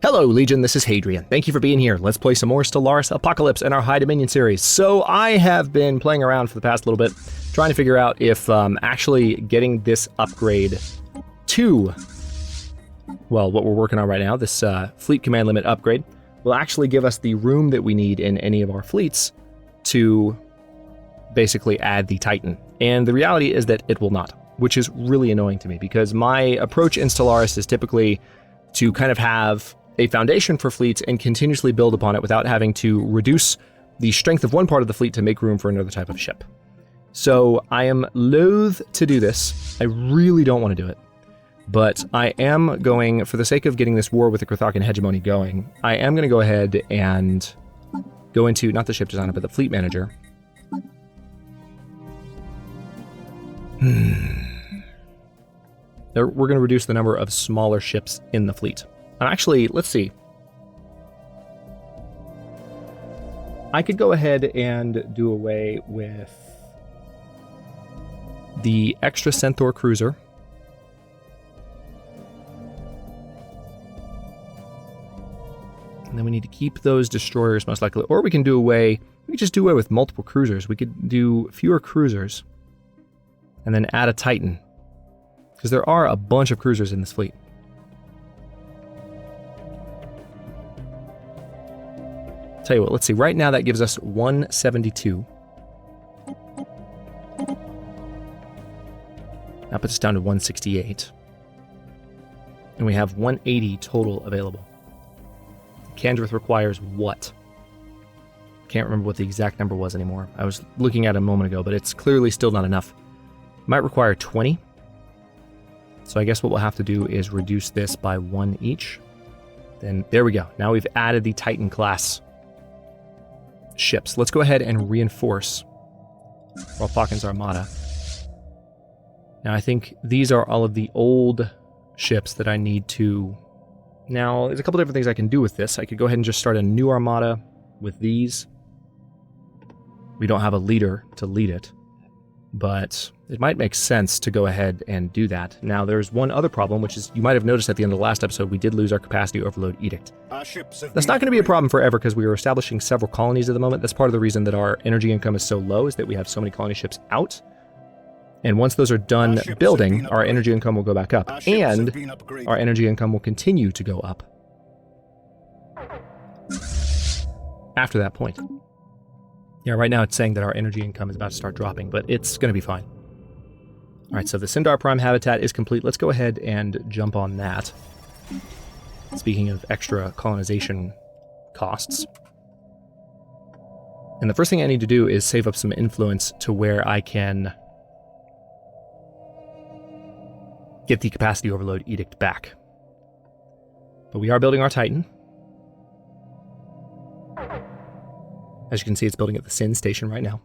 Hello, Legion, this is Hadrian. Thank you for being here. Let's play some more Stellaris Apocalypse in our High Dominion series. So I have been playing around for the past little bit, trying to figure out if actually getting this upgrade to, well, what we're working on right now, this fleet command limit upgrade, will actually give us the room that we need in any of our fleets to basically add the Titan. And the reality is that it will not, which is really annoying to me because my approach in Stellaris is typically to kind of have a foundation for fleets and continuously build upon it without having to reduce the strength of one part of the fleet to make room for another type of ship. So I am loath to do this. I really don't want to do it. But I am going, for the sake of getting this war with the Krathakan hegemony going, I am going to go ahead and go into, not the ship designer, but the fleet manager. We're going to reduce the number of smaller ships in the fleet. Actually, let's see. I could go ahead and do away with the extra Centaur cruiser. And then we need to keep those destroyers most likely. Or we can do away, we could just do away with multiple cruisers. We could do fewer cruisers and then add a Titan. Because there are a bunch of cruisers in this fleet. Tell you what, let's see. Right now that gives us 172. That puts us down to 168. And we have 180 total available. Candrith requires what? Can't remember what the exact number was anymore. I was looking at it a moment ago, but it's clearly still not enough. Might require 20. So I guess what we'll have to do is reduce this by 1 each. Then there we go. Now we've added the Titan class ships. Let's go ahead and reinforce Krathakan's armada. Now I think these are all of the old ships that I need to... Now, there's a couple different things I can do with this. I could go ahead and just start a new armada with these. We don't have a leader to lead it, but it might make sense to go ahead and do that. Now, there's one other problem, which is you might have noticed at the end of the last episode, we did lose our capacity overload edict. That's not going to be a problem forever because we are establishing several colonies at the moment. That's part of the reason that our energy income is so low, is that we have so many colony ships out. And once those are done building, our energy income will go back up. And our energy income will continue to go up after that point. Yeah, right now it's saying that our energy income is about to start dropping, but it's going to be fine. All right, so the Syndar Prime habitat is complete. Let's go ahead and jump on that. Speaking of extra colonization costs. And the first thing I need to do is save up some influence to where I can get the capacity overload edict back. But we are building our Titan. As you can see, it's building at the Sin station right now.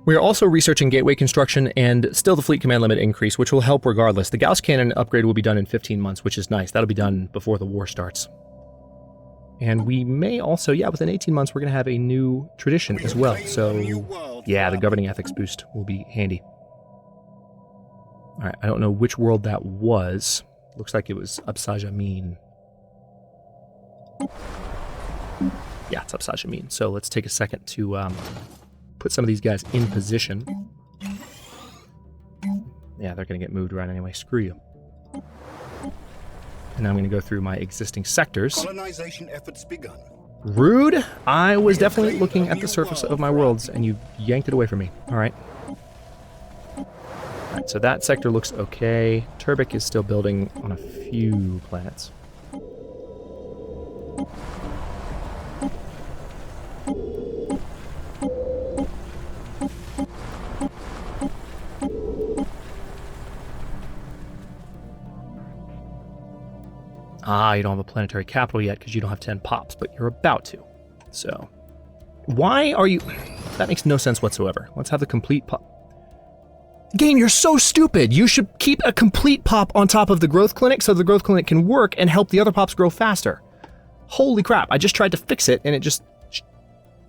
We are also researching gateway construction and still the fleet command limit increase, which will help regardless. The Gauss cannon upgrade will be done in 15 months, which is nice. That'll be done before the war starts. And we may also, yeah, within 18 months, we're going to have a new tradition as well. So, yeah, the governing ethics boost will be handy. All right, I don't know which world that was. Looks like it was Absajamin. Yeah, it's Absajamin. So let's take a second to put some of these guys in position. Yeah, they're going to get moved around anyway. Screw you. And now I'm going to go through my existing sectors. Colonization efforts begun. Rude. I was definitely looking at the surface of my worlds, and you yanked it away from me. All right. All right, so that sector looks okay. Turbic is still building on a few planets. Ah, you don't have a planetary capital yet because you don't have 10 pops, but you're about to. So, why are you... That makes no sense whatsoever. Let's have the complete pop. Game, you're so stupid. You should keep a complete pop on top of the growth clinic so the growth clinic can work and help the other pops grow faster. Holy crap, I just tried to fix it and it just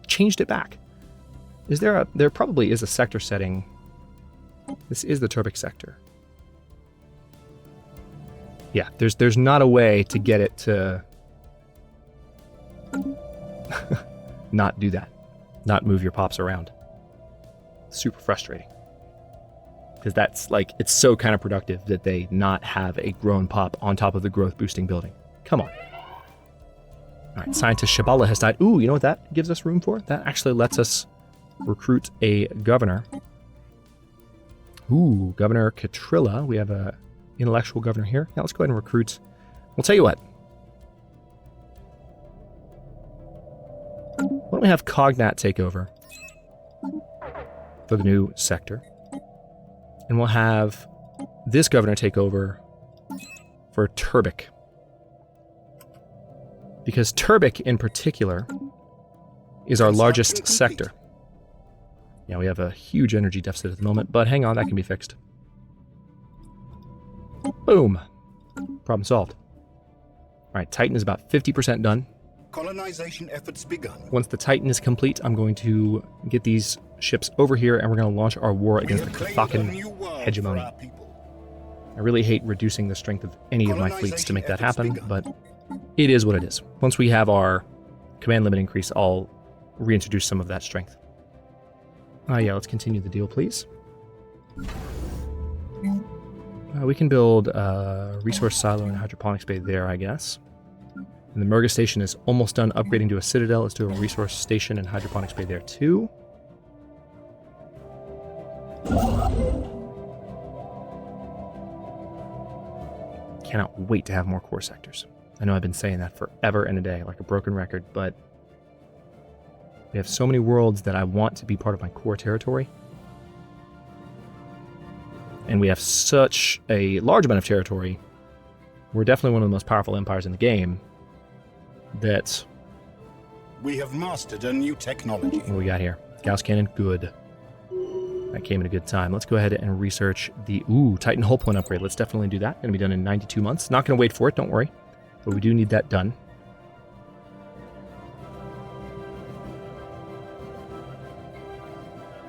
changed it back. Is there a... There probably is a sector setting. This is the Turbic sector. Yeah, there's not a way to get it to not do that. Not move your pops around. Super frustrating. Because that's like, it's so counterproductive that they not have a grown pop on top of the growth boosting building. Come on. Alright, scientist Shabala has died. Ooh, you know what that gives us room for? That actually lets us recruit a governor. Ooh, Governor Catrilla. We have a intellectual governor here. Now let's go ahead and recruit. We'll tell you what. Why don't we have Cognat take over for the new sector? And we'll have this governor take over for Turbic. Because Turbic in particular is our largest sector. Yeah, we have a huge energy deficit at the moment, but hang on, that can be fixed. Boom. Problem solved. Alright, Titan is about 50% done. Colonization efforts begun. Once the Titan is complete, I'm going to get these ships over here and we're going to launch our war against the Kathakan hegemony. I really hate reducing the strength of any of my fleets to make that happen, but it is what it is. Once we have our command limit increase, I'll reintroduce some of that strength. Yeah, let's continue the deal, please. We can build a resource silo and hydroponics bay there, I guess. And the Murga station is almost done upgrading to a citadel. Let's do a resource station and hydroponics bay there too. Cannot wait to have more core sectors. I know I've been saying that forever and a day, like a broken record, but we have so many worlds that I want to be part of my core territory. And we have such a large amount of territory. We're definitely one of the most powerful empires in the game. That we have mastered a new technology. What do we got here? Gauss cannon, good. That came at a good time. Let's go ahead and research the Titan hull point upgrade. Let's definitely do that. Going to be done in 92 months. Not going to wait for it, don't worry. But we do need that done.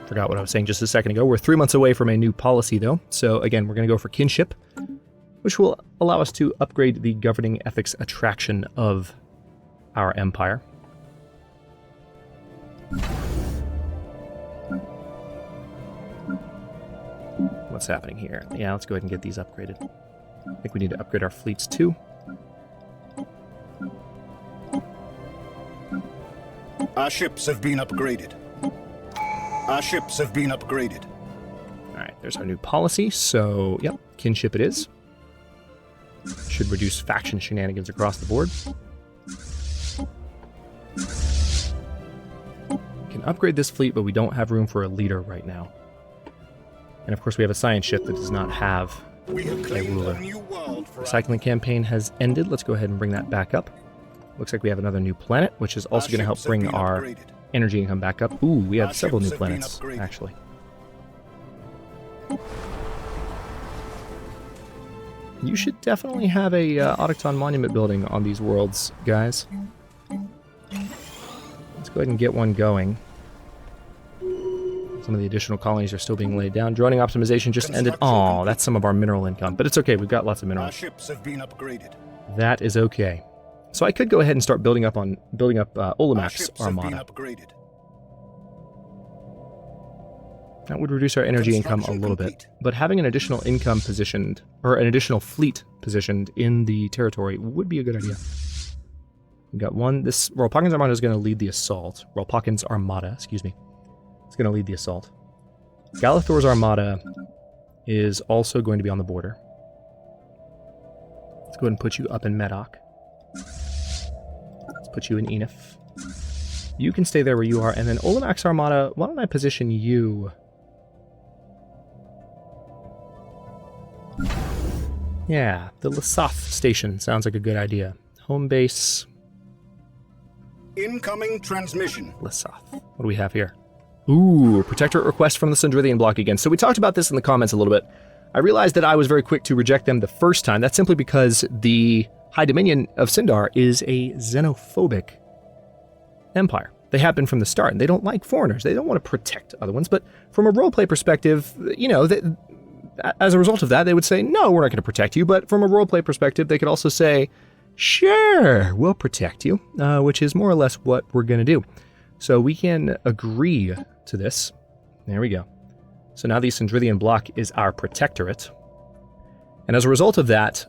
Forgot what I was saying just a second ago. We're 3 months away from a new policy, though. So, again, we're going to go for kinship, which will allow us to upgrade the governing ethics attraction of our empire. What's happening here? Yeah, let's go ahead and get these upgraded. I think we need to upgrade our fleets, too. Our ships have been upgraded. Our ships have been upgraded. Alright, there's our new policy. So, yep, kinship it is. Should reduce faction shenanigans across the board. We can upgrade this fleet, but we don't have room for a leader right now. And of course we have a science ship that does not have a ruler. The recycling campaign has ended. Let's go ahead and bring that back up. Looks like we have another new planet, which is also going to help bring our energy income back up. Ooh, we have several new planets, actually. You should definitely have a Autochthon monument building on these worlds, guys. Let's go ahead and get one going. Some of the additional colonies are still being laid down. Droning optimization just ended. Aw, that's some of our mineral income. But it's okay, we've got lots of minerals. Our ships have been upgraded. That is okay. So I could go ahead and start building up Olamak's armada. That would reduce our energy income a little bit. But having an additional income positioned, or an additional fleet positioned in the territory would be a good idea. We got one. This Rolpakhan's armada is going to lead the assault. Rolpakhan's armada, excuse me. It's going to lead the assault. Galathor's armada is also going to be on the border. Let's go ahead and put you up in Medoc. Let's put you in Enif. You can stay there where you are, and then Olamak's armada, why don't I position you? Yeah, the Lesath station sounds like a good idea. Home base. Incoming transmission. Lesath. What do we have here? Ooh, protectorate request from the Sindrithian bloc again. So we talked about this in the comments a little bit. I realized that I was very quick to reject them the first time. That's simply because the High Dominion of Syndar is a xenophobic empire. They have been from the start, and they don't like foreigners. They don't want to protect other ones. But from a roleplay perspective, you know, as a result of that, they would say, no, we're not going to protect you. But from a roleplay perspective, they could also say, sure, we'll protect you, which is more or less what we're going to do. So we can agree to this. There we go. So now the Syndrithian block is our protectorate. And as a result of that,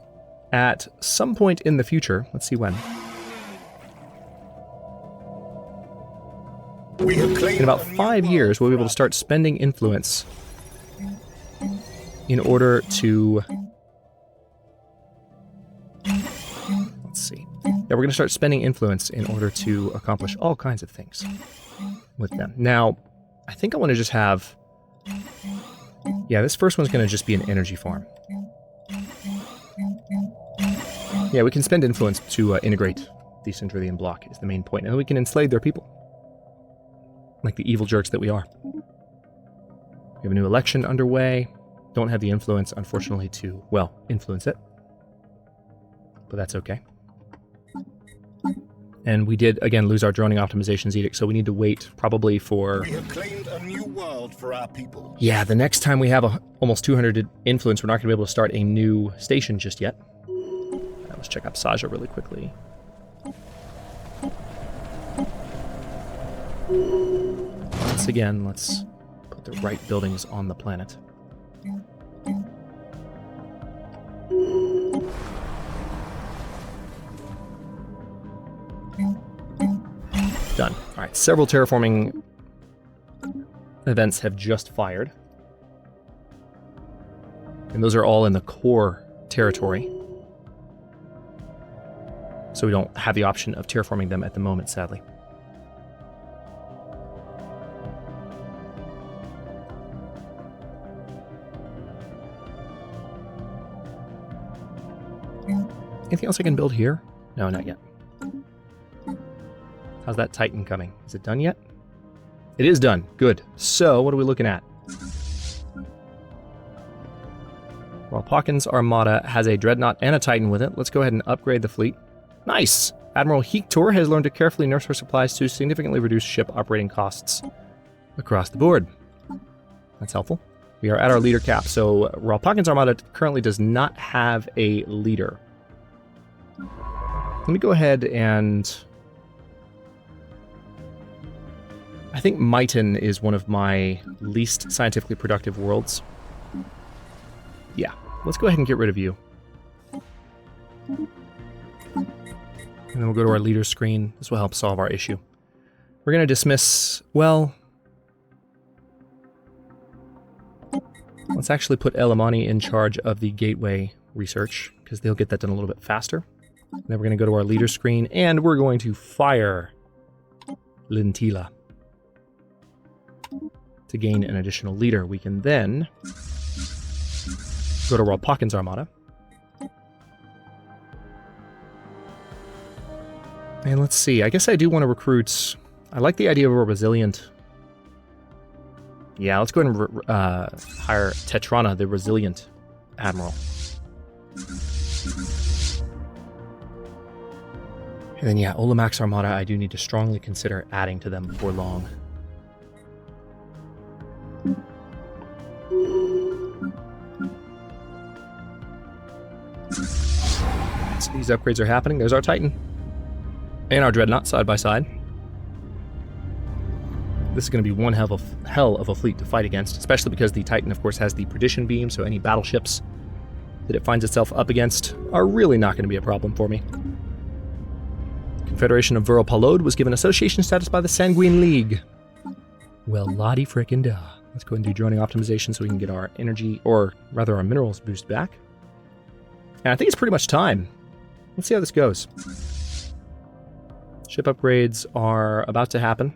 at some point in the future, let's see when. In about 5 years, we'll be able to start spending influence in order to... Let's see. Yeah, we're going to start spending influence in order to accomplish all kinds of things with them. Now, I think I want to just have... Yeah, this first one's going to just be an energy farm. Yeah, we can spend influence to integrate the Syndrithian block is the main point. And then we can enslave their people. Like the evil jerks that we are. We have a new election underway. Don't have the influence, unfortunately, to, well, influence it. But that's okay. And we did, again, lose our droning optimizations edict, so we need to wait probably for... We have claimed a new world for our people. Yeah, the next time we have almost 200 influence, we're not going to be able to start a new station just yet. Let's check out Saja really quickly. Once again, let's put the right buildings on the planet. Done. Alright, several terraforming events have just fired. And those are all in the core territory. So we don't have the option of terraforming them at the moment, sadly. Anything else I can build here? No, not yet. How's that Titan coming? Is it done yet? It is done. Good. So, what are we looking at? Well, Pawkins' Armada has a Dreadnought and a Titan with it. Let's go ahead and upgrade the fleet. Nice! Admiral Hector has learned to carefully nurse her supplies to significantly reduce ship operating costs across the board. That's helpful. We are at our leader cap, so while Pawkins' Armada currently does not have a leader, let me go ahead and... I think Myton is one of my least scientifically productive worlds. Yeah, let's go ahead and get rid of you. And then we'll go to our leader screen. This will help solve our issue. We're going to dismiss... Well... Let's actually put Elamani in charge of the gateway research, because they'll get that done a little bit faster. And then we're going to go to our leader screen, and we're going to fire Lintila to gain an additional leader. We can then go to Royal Pawkins' Armada. And let's see, I guess I do want to recruit... I like the idea of a resilient... Yeah, let's go ahead and hire Tetrana, the resilient admiral. And then, yeah, Olamax Armada, I do need to strongly consider adding to them before long. So these upgrades are happening. There's our Titan. And our Dreadnought side by side. This is going to be one hell of a fleet to fight against, especially because the Titan, of course, has the Perdition Beam, so any battleships that it finds itself up against are really not going to be a problem for me. Confederation of Viral Palode was given association status by the Sanguine League. Well, lottie frickin' da. Let's go ahead and do droning optimization so we can get our energy, or rather our minerals boost back. And I think it's pretty much time. Let's see how this goes. Ship upgrades are about to happen.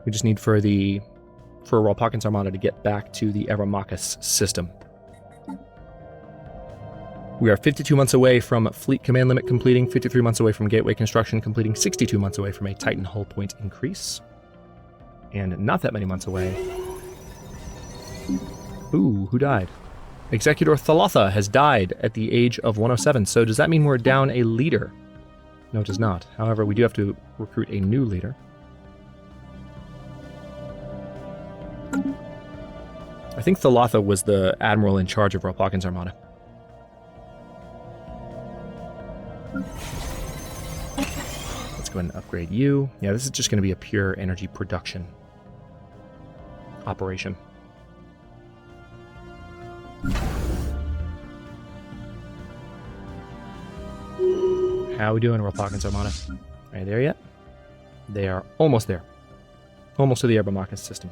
We just need for Royal Pawkins' Armada to get back to the Aramacus system. We are 52 months away from Fleet Command Limit completing, 53 months away from Gateway Construction completing, 62 months away from a Titan hull point increase. And not that many months away. Ooh, who died? Executor Thalotha has died at the age of 107, so does that mean we're down a leader? No, it does not. However, we do have to recruit a new leader. I think Thalatha was the admiral in charge of Rolpakhin's armada. Let's go ahead and upgrade you. Yeah, this is just going to be a pure energy production operation. How we doing, Rolpakhin's armada? Are you there yet? They are almost there. Almost to the Erbamakis system.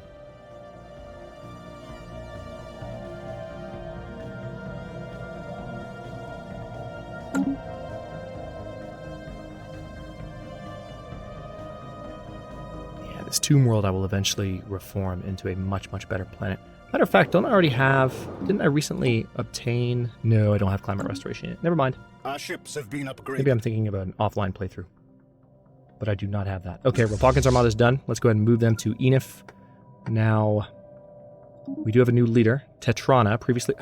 Yeah, this tomb world I will eventually reform into a much, much better planet. Matter of fact, don't I already have... Didn't I recently obtain... No, I don't have climate restoration yet. Never mind. Our ships have been upgraded. Maybe I'm thinking about an offline playthrough. But I do not have that. Okay, Rolpakhin's armada is done. Let's go ahead and move them to Enif. Now, we do have a new leader, Tetrana, previously...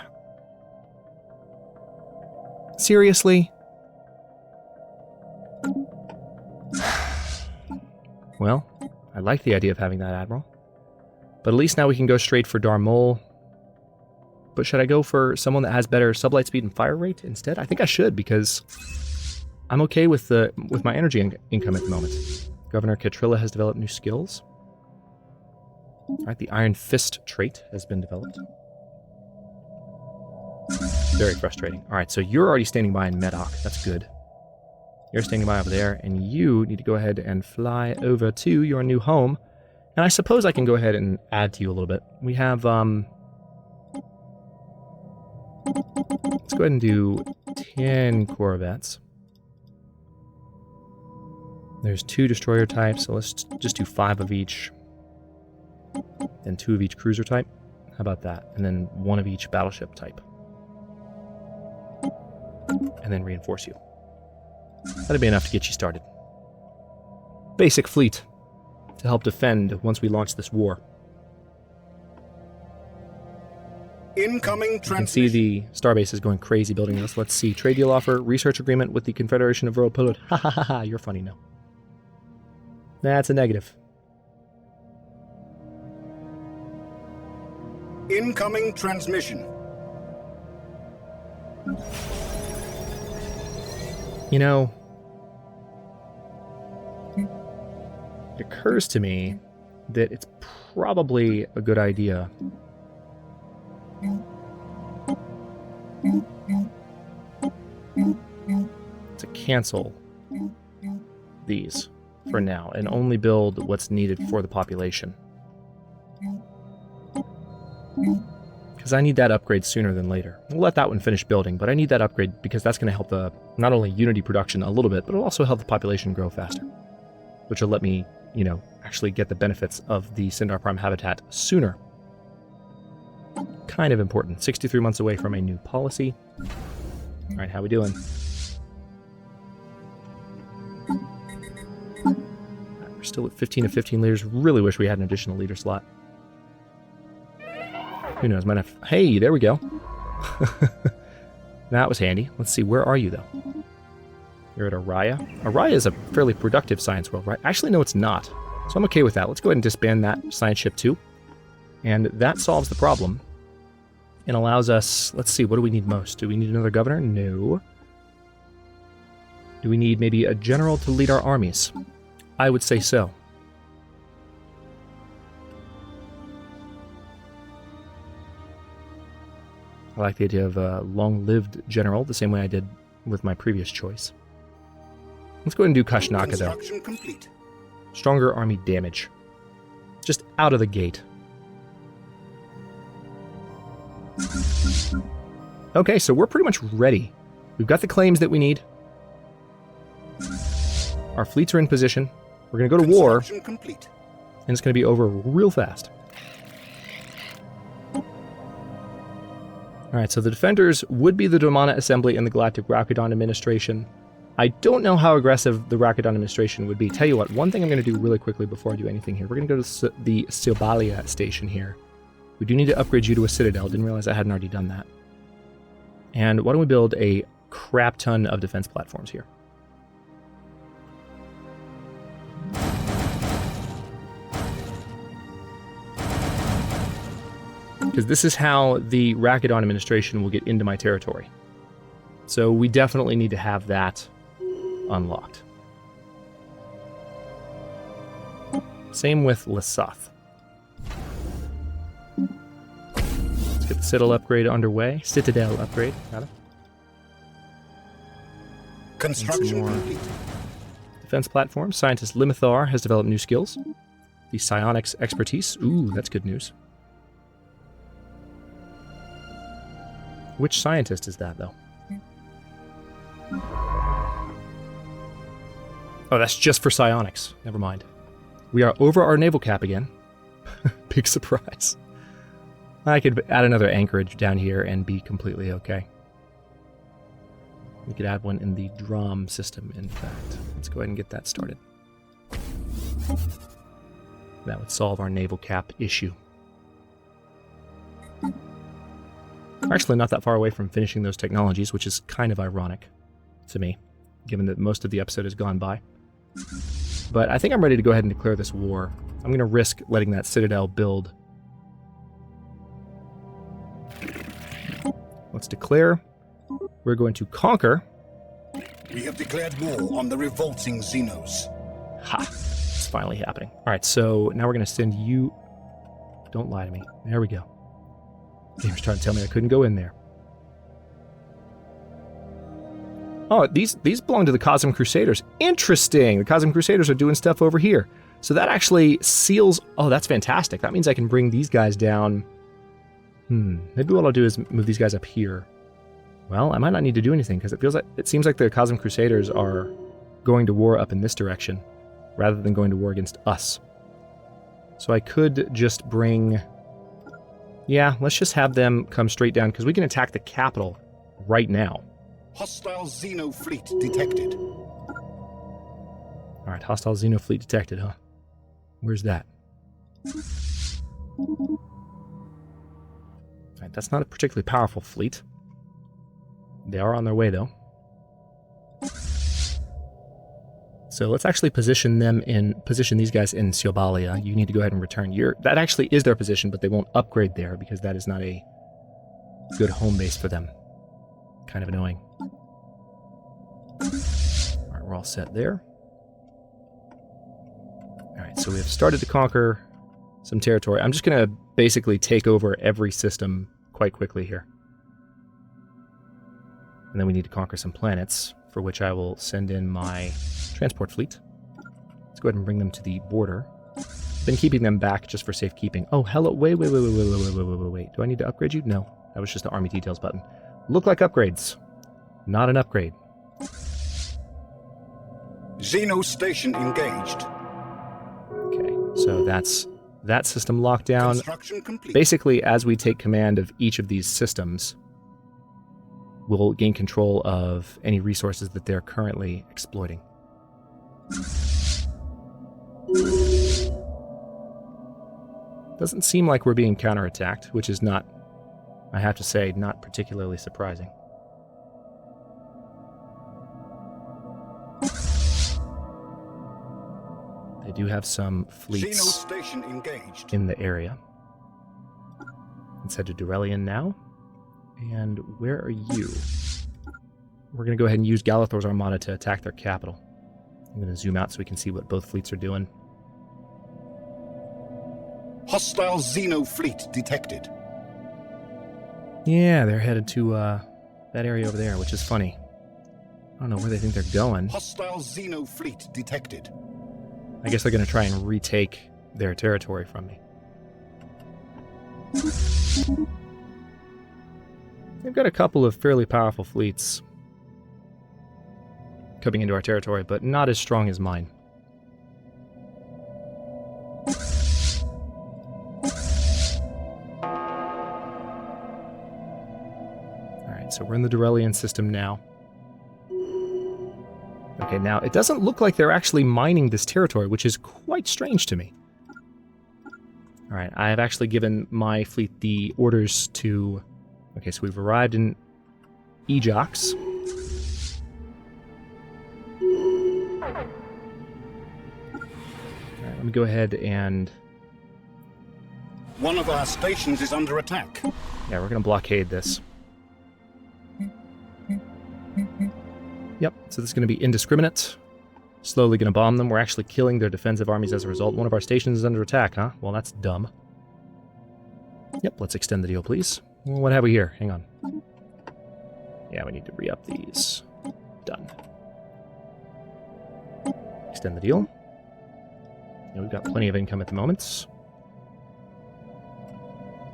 Seriously? Well, I like the idea of having that admiral. But at least now we can go straight for Darmol. But should I go for someone that has better sublight speed and fire rate instead? I think I should, because I'm okay with my energy income at the moment. Governor Catrilla has developed new skills. Alright, the Iron Fist trait has been developed. Very frustrating. Alright, so you're already standing by in Medoc. That's good. You're standing by over there, and you need to go ahead and fly over to your new home. And I suppose I can go ahead and add to you a little bit. We have, let's go ahead and do 10 Corvettes. There's 2 destroyer types, so let's just do 5 of each. And 2 of each cruiser type. How about that? And then 1 of each battleship type. And then reinforce you. That'd be enough to get you started. Basic fleet to help defend once we launch this war. Incoming You can transmission. see the starbase is going crazy building this. Let's see. Trade deal offer, research agreement with the Confederation of World Pilot. Ha ha ha ha, you're funny now. That's a negative. Incoming transmission. You know, it occurs to me that it's probably a good idea to cancel these for now and only build what's needed for the population. Because I need that upgrade sooner than later. We'll let that one finish building, but I need that upgrade because that's going to help the not only Unity production a little bit, but it'll also help the population grow faster. Which will let me, you know, actually get the benefits of the Syndar Prime habitat sooner. Kind of important. 63 months away from a new policy. Alright, how we doing? We're still at 15 of 15 leaders. Really wish we had an additional leader slot. Who knows, might have... Hey, there we go. That was handy. Let's see, where are you, though? You're at Araya. Araya is a fairly productive science world, right? Actually, no, it's not. So I'm okay with that. Let's go ahead and disband that science ship, too. And that solves the problem. And allows us... Let's see, what do we need most? Do we need another governor? No. Do we need maybe a general to lead our armies? I would say so. I like the idea of a long-lived general, the same way I did with my previous choice. Let's go ahead and do Kashnaka, though. Construction complete. Stronger army damage. Just out of the gate. Okay, so we're pretty much ready. We've got the claims that we need. Our fleets are in position. We're going to go to war, Construction complete. and it's going to be over real fast. Alright, so the defenders would be the Domana Assembly and the Galactic Rakudon Administration. I don't know how aggressive the Rakudon Administration would be. Tell you what, one thing I'm going to do really quickly before I do anything here. We're going to go to the Silbalia station here. We do need to upgrade you to a Citadel. Didn't realize I hadn't already done that. And why don't we build a crap ton of defense platforms here? Because this is how the Rakhdon administration will get into my territory. So we definitely need to have that unlocked. Same with Lesath. Let's get the Citadel upgrade underway. Citadel upgrade, rather. Construction complete. Defense platform. Scientist Limithar has developed new skills. The psionics expertise. Ooh, that's good news. Which scientist is that, though? Oh, that's just for psionics. Never mind. We are over our naval cap again. Big surprise. I could add another anchorage down here and be completely okay. We could add one in the drum system, in fact. Let's go ahead and get that started. That would solve our naval cap issue. We're actually not that far away from finishing those technologies, which is kind of ironic to me, given that most of the episode has gone by. But I think I'm ready to go ahead and declare this war. I'm going to risk letting that Citadel build. Let's declare. We're going to conquer. We have declared war on the revolting Xenos. Ha! It's finally happening. Alright, so now we're going to send you... Don't lie to me. There we go. He was trying to tell me I couldn't go in there. Oh, these belong to the Cosm Crusaders. Interesting! The Cosm Crusaders are doing stuff over here. So that actually seals... Oh, that's fantastic. That means I can bring these guys down... Maybe what I'll do is move these guys up here. Well, I might not need to do anything, because it seems like the Cosm Crusaders are going to war up in this direction, rather than going to war against us. So I could just bring... Yeah, let's just have them come straight down, because we can attack the capital right now. Hostile Xeno fleet detected. Alright, hostile Xeno fleet detected, huh? Where's that? Alright, that's not a particularly powerful fleet. They are on their way, though. So let's actually position these guys in Siobalia. You need to go ahead and return. That actually is their position, but they won't upgrade there because that is not a good home base for them. Kind of annoying. Alright, we're all set there. Alright, so we have started to conquer some territory. I'm just going to basically take over every system quite quickly here. And then we need to conquer some planets, for which I will send in my transport fleet. Let's go ahead and bring them to the border. Been keeping them back just for safekeeping. Oh, hello. Wait. Do I need to upgrade you? No. That was just the Army Details button. Look like upgrades. Not an upgrade. Xeno station engaged. Okay, so that's that system locked down. Construction complete. Basically, as we take command of each of these systems, we'll gain control of any resources that they're currently exploiting. Doesn't seem like we're being counterattacked, which is not, I have to say, not particularly surprising. They do have some fleets Xeno station engaged. in the area. Let's head to Durelian now. And where are you? We're going to go ahead and use Galathor's Armada to attack their capital. I'm going to zoom out so we can see what both fleets are doing. Hostile Xeno fleet detected. Yeah, they're headed to that area over there, which is funny. I don't know where they think they're going. Hostile Xeno fleet detected. I guess they're going to try and retake their territory from me. They've got a couple of fairly powerful fleets coming into our territory, but not as strong as mine. Alright, so we're in the Durelian system now. Okay, now it doesn't look like they're actually mining this territory, which is quite strange to me. Alright, I have actually given my fleet the orders to... Okay, so we've arrived in Ejox. Alright, let me go ahead and One of our stations is under attack. Yeah, we're going to blockade this. Yep, so this is going to be indiscriminate. Slowly going to bomb them. We're actually killing their defensive armies as a result. One of our stations is under attack, huh? Well, that's dumb. Yep, let's extend the deal, please. Well, what have we here? Hang on. Yeah, we need to re-up these. Done. Extend the deal. Yeah, we've got plenty of income at the moment.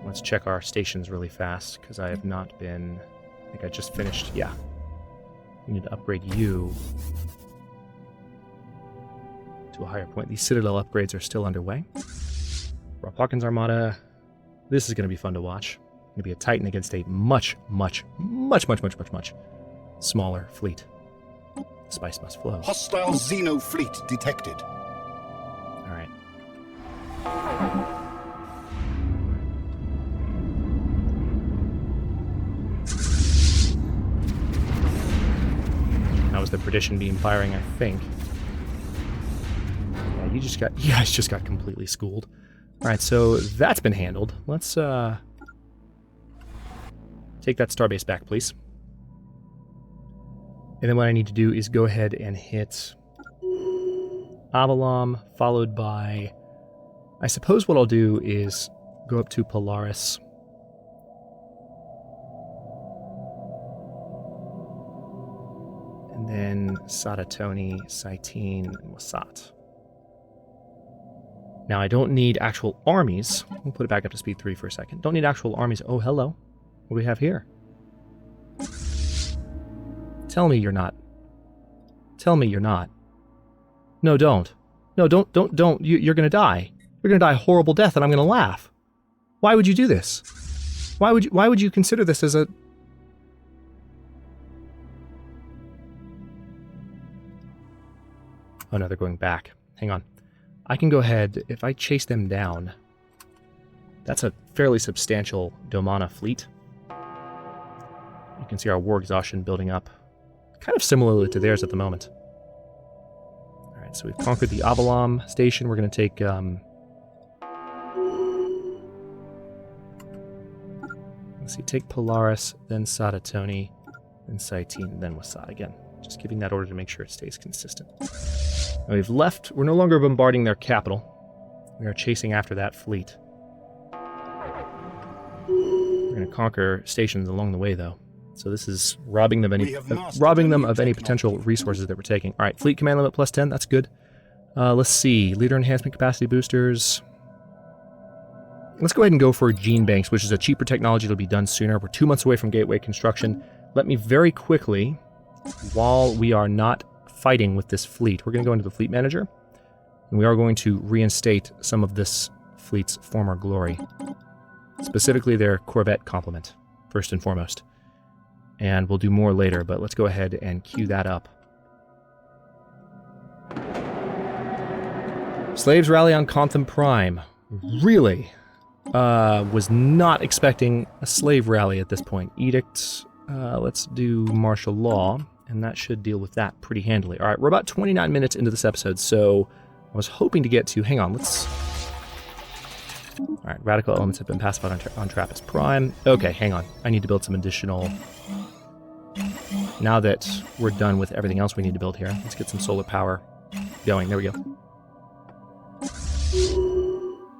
Let's check our stations really fast, because I have not been... I think I just finished... Yeah. We need to upgrade you to a higher point. These Citadel upgrades are still underway. Rob Hawkins Armada. This is going to be fun to watch. Going to be a Titan against a much smaller fleet. Spice must flow. Hostile Xeno fleet detected. All right. That was the Perdition beam firing, I think. Yeah, you guys just got completely schooled. All right, so that's been handled. Let's take that starbase back, please. And then what I need to do is go ahead and hit Avalon, followed by... I suppose what I'll do is go up to Polaris. And then Sadatoni, Saitine, and Wasat. Now, I don't need actual armies. We'll put it back up to speed 3 for a second. Don't need actual armies. Oh, hello. What do we have here? Tell me you're not. Tell me you're not. No, don't. No, don't. You're gonna die. You're gonna die a horrible death, and I'm gonna laugh. Why would you do this? Why would you consider this as a... Oh no, they're going back. Hang on. I can go ahead, if I chase them down, that's a fairly substantial Domana fleet. You can see our war exhaustion building up, kind of similarly to theirs at the moment. Alright, so we've conquered the Avalon station. We're going to take... let's see, take Polaris, then Sadatoni, then Saitine, then Wasat again. Just giving that order to make sure it stays consistent. Now we've left. We're no longer bombarding their capital. We are chasing after that fleet. We're going to conquer stations along the way, though. So this is robbing them of any potential resources that we're taking. All right, fleet command limit plus 10. That's good. Let's see. Leader enhancement capacity boosters. Let's go ahead and go for gene banks, which is a cheaper technology that'll be done sooner. We're 2 months away from gateway construction. Let me very quickly, while we are not fighting with this fleet, we're going to go into the fleet manager, and we are going to reinstate some of this fleet's former glory, specifically their Corvette complement, first and foremost. And we'll do more later, but let's go ahead and queue that up. Slaves rally on Contham Prime. Really? Was not expecting a slave rally at this point. Edict, let's do martial law. And that should deal with that pretty handily. All right, we're about 29 minutes into this episode, so I was hoping to get to... Hang on, let's... All right, radical elements have been pacified on Trappist Prime. Okay, hang on. I need to build some additional... Now that we're done with everything else we need to build here, let's get some solar power going. There we go.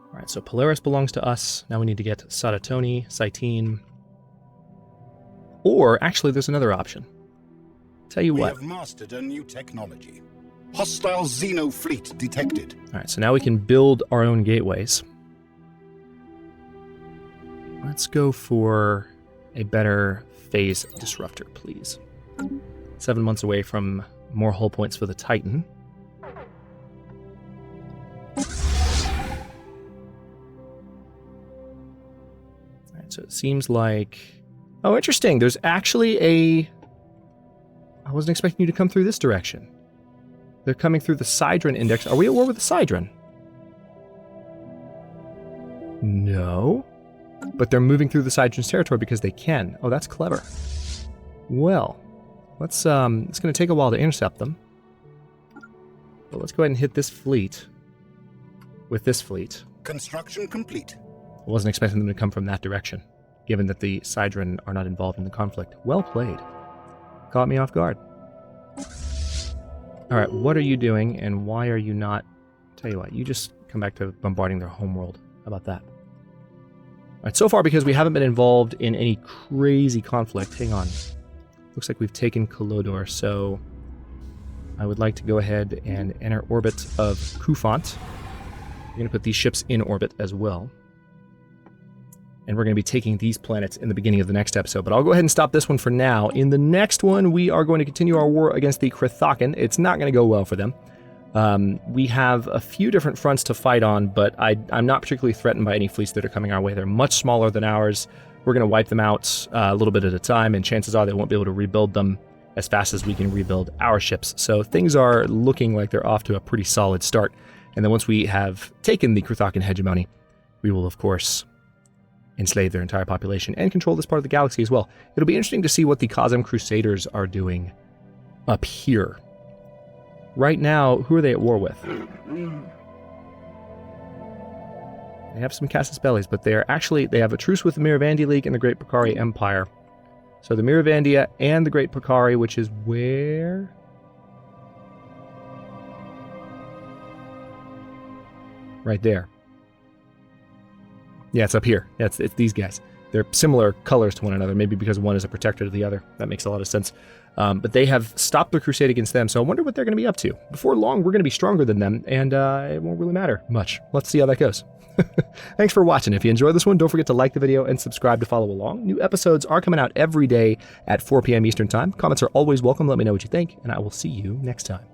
All right, so Polaris belongs to us. Now we need to get Sadatoni, Saitine... Or, actually, there's another option. Tell you what. We have mastered a new technology. Hostile Xeno fleet detected. All right, so now we can build our own gateways. Let's go for a better phase disruptor, please. 7 months away from more hull points for the Titan. All right, so it seems like... Oh, interesting. There's actually a... I wasn't expecting you to come through this direction. They're coming through the Sidron Index. Are we at war with the Sidron? No. But they're moving through the Sidron's territory because they can. Oh, that's clever. Well, let's it's going to take a while to intercept them. But let's go ahead and hit this fleet with this fleet. Construction complete. I wasn't expecting them to come from that direction, given that the Sidron are not involved in the conflict. Well played. Caught me off guard. Alright, what are you doing, and why are you not... Tell you what, you just come back to bombarding their homeworld. How about that? Alright, so far, because we haven't been involved in any crazy conflict... Hang on. Looks like we've taken Kolodor, so... I would like to go ahead and enter orbit of Kufant. We're going to put these ships in orbit as well. And we're going to be taking these planets in the beginning of the next episode. But I'll go ahead and stop this one for now. In the next one, we are going to continue our war against the Krithakan. It's not going to go well for them. We have a few different fronts to fight on, but I'm not particularly threatened by any fleets that are coming our way. They're much smaller than ours. We're going to wipe them out a little bit at a time, and chances are they won't be able to rebuild them as fast as we can rebuild our ships. So things are looking like they're off to a pretty solid start. And then once we have taken the Krithakan hegemony, we will, of course, enslave their entire population and control this part of the galaxy as well. It'll be interesting to see what the Khazam Crusaders are doing up here. Right now, who are they at war with? They have some Casus Bellis, but they have a truce with the Miravandia League and the Great Pakari Empire. So the Miravandia and the Great Pakari, which is where? Right there. Yeah, it's up here. Yeah, it's these guys. They're similar colors to one another, maybe because one is a protector to the other. That makes a lot of sense. But they have stopped their crusade against them, so I wonder what they're going to be up to. Before long, we're going to be stronger than them, and it won't really matter much. Let's see how that goes. Thanks for watching. If you enjoyed this one, don't forget to like the video and subscribe to follow along. New episodes are coming out every day at 4 p.m. Eastern Time. Comments are always welcome. Let me know what you think, and I will see you next time.